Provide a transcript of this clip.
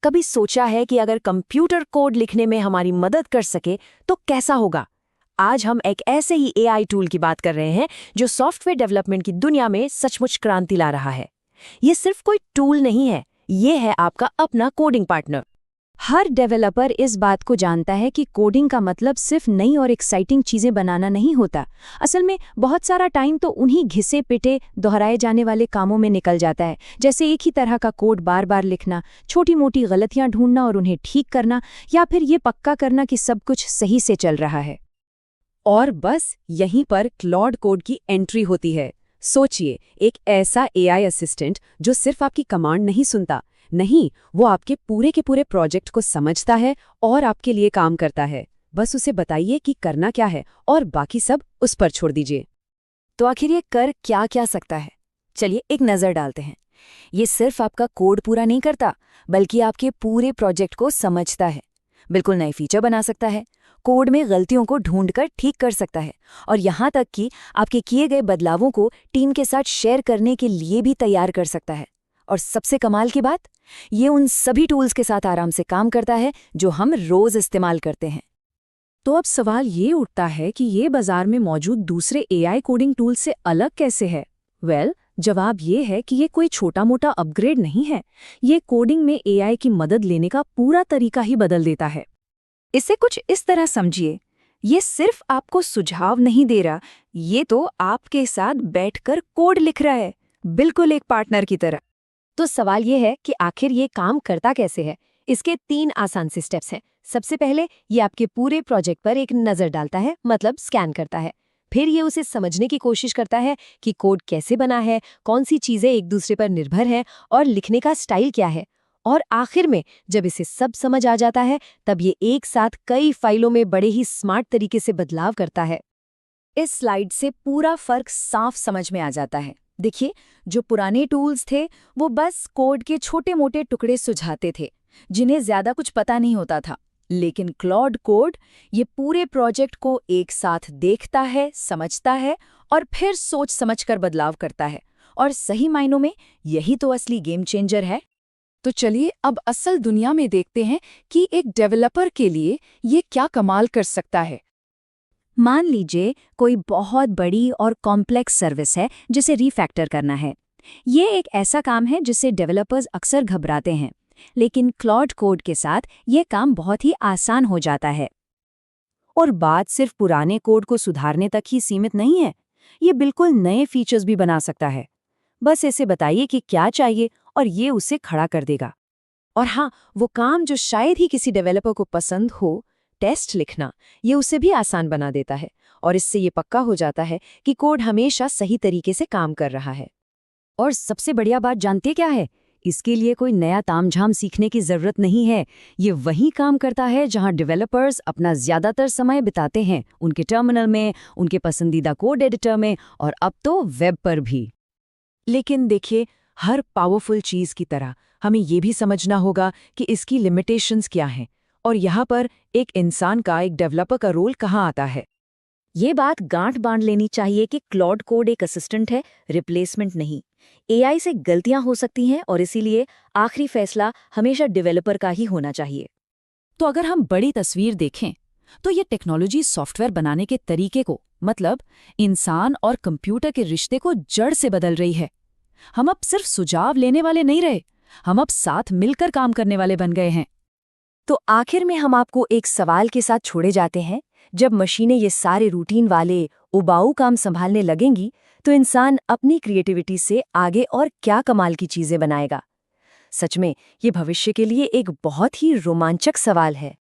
कभी सोचा है कि अगर कंप्यूटर कोड लिखने में हमारी मदद कर सके तो कैसा होगा? आज हम एक ऐसे ही एआई टूल की बात कर रहे हैं जो सॉफ्टवेयर डेवलपमेंट की दुनिया में सचमुच क्रांति ला रहा है। ये सिर्फ कोई टूल नहीं है, ये है आपका अपना कोडिंग पार्टनर। हर डेवलपर इस बात को जानता है कि कोडिंग का मतलब सिर्फ नई और एक्साइटिंग चीजें बनाना नहीं होता। असल में बहुत सारा टाइम तो उन्हीं घिसे पिटे दोहराए जाने वाले कामों में निकल जाता है, जैसे एक ही तरह का कोड बार बार लिखना, छोटी मोटी गलतियां ढूंढना और उन्हें ठीक करना, या फिर ये पक्का करना कि सब कुछ सही से चल रहा है। और बस यहीं पर क्लॉड कोड की एंट्री होती है। सोचिए, एक ऐसा एआई असिस्टेंट जो सिर्फ आपकी कमांड नहीं सुनता, नहीं, वो आपके पूरे के पूरे प्रोजेक्ट को समझता है और आपके लिए काम करता है। बस उसे बताइए कि करना क्या है और बाकी सब उस पर छोड़ दीजिए। तो आखिर ये कर क्या क्या सकता है? चलिए एक नज़र डालते हैं। ये सिर्फ आपका कोड पूरा नहीं करता, बल्कि आपके पूरे प्रोजेक्ट को समझता है। बिल्कुल नए फीचर बना सकता है, कोड में गलतियों को ढूंढकर ठीक कर सकता है, और यहाँ तक कि आपके किए गए बदलावों को टीम के साथ शेयर करने के लिए भी तैयार कर सकता है। और सबसे कमाल की बात, ये उन सभी टूल्स के साथ आराम से काम करता है जो हम रोज इस्तेमाल करते हैं। तो अब सवाल ये उठता है कि ये बाजार में मौजूद दूसरे एआई कोडिंग टूल से अलग कैसे है? जवाब ये है कि ये कोई छोटा मोटा अपग्रेड नहीं है। ये कोडिंग में एआई की मदद लेने का पूरा तरीका ही बदल देता है। इसे कुछ इस तरह समझिए, ये सिर्फ आपको सुझाव नहीं दे रहा, ये तो आपके साथ बैठकर कोड लिख रहा है, बिल्कुल एक पार्टनर की तरह। तो सवाल ये है कि आखिर ये काम करता कैसे है? इसके 3 आसान से स्टेप्स हैं। सबसे पहले ये आपके पूरे प्रोजेक्ट पर एक नज़र डालता है, मतलब स्कैन करता है। फिर ये उसे समझने की कोशिश करता है कि कोड कैसे बना है, कौन सी चीज़ें एक दूसरे पर निर्भर हैं और लिखने का स्टाइल क्या है। और आखिर में जब इसे सब समझ आ जाता है, तब ये एक साथ कई फाइलों में बड़े ही स्मार्ट तरीके से बदलाव करता है। इस स्लाइड से पूरा फर्क साफ समझ में आ जाता है। देखिए, जो पुराने टूल्स थे वो बस कोड के छोटे मोटे टुकड़े सुझाते थे, जिन्हें ज्यादा कुछ पता नहीं होता था। लेकिन क्लॉड कोड ये पूरे प्रोजेक्ट को एक साथ देखता है, समझता है और फिर सोच समझकर बदलाव करता है। और सही मायनों में यही तो असली गेम चेंजर है। तो चलिए अब असल दुनिया में देखते हैं कि एक डेवलपर के लिए ये क्या कमाल कर सकता है। मान लीजिए कोई बहुत बड़ी और कॉम्प्लेक्स सर्विस है जिसे रीफैक्टर करना है। ये एक ऐसा काम है जिससे डेवलपर्स अक्सर घबराते हैं, लेकिन क्लॉड कोड के साथ ये काम बहुत ही आसान हो जाता है। और बात सिर्फ पुराने कोड को सुधारने तक ही सीमित नहीं है, ये बिल्कुल नए फीचर्स भी बना सकता है। बस इसे बताइए कि क्या चाहिए और ये उसे खड़ा कर देगा। और हाँ, वो काम जो शायद ही किसी डेवलपर को पसंद हो, टेस्ट लिखना, ये उसे भी आसान बना देता है। और इससे ये पक्का हो जाता है कि कोड हमेशा सही तरीके से काम कर रहा है। और सबसे बढ़िया बात जानते क्या है? इसके लिए कोई नया तामझाम सीखने की जरूरत नहीं है। ये वही काम करता है जहां डेवलपर्स अपना ज्यादातर समय बिताते हैं, उनके टर्मिनल में, उनके पसंदीदा कोड एडिटर में, और अब तो वेब पर भी। लेकिन देखिए, हर पावरफुल चीज की तरह हमें ये भी समझना होगा कि इसकी लिमिटेशंस क्या हैं, और यहाँ पर एक इंसान का, एक डेवलपर का रोल कहाँ आता है। ये बात गांठ बांध लेनी चाहिए कि क्लॉड कोड एक असिस्टेंट है, रिप्लेसमेंट नहीं। एआई से गलतियां हो सकती हैं और इसीलिए आखिरी फैसला हमेशा डेवलपर का ही होना चाहिए। तो अगर हम बड़ी तस्वीर देखें तो ये टेक्नोलॉजी सॉफ्टवेयर बनाने के तरीके को, मतलब इंसान और कंप्यूटर के रिश्ते को जड़ से बदल रही है। हम अब सिर्फ सुझाव लेने वाले नहीं रहे, हम अब साथ मिलकर काम करने वाले बन गए हैं। तो आखिर में हम आपको एक सवाल के साथ छोड़े जाते हैं। जब मशीनें ये सारे रूटीन वाले उबाऊ काम संभालने लगेंगी, तो इंसान अपनी क्रिएटिविटी से आगे और क्या कमाल की चीजें बनाएगा? सच में ये भविष्य के लिए एक बहुत ही रोमांचक सवाल है।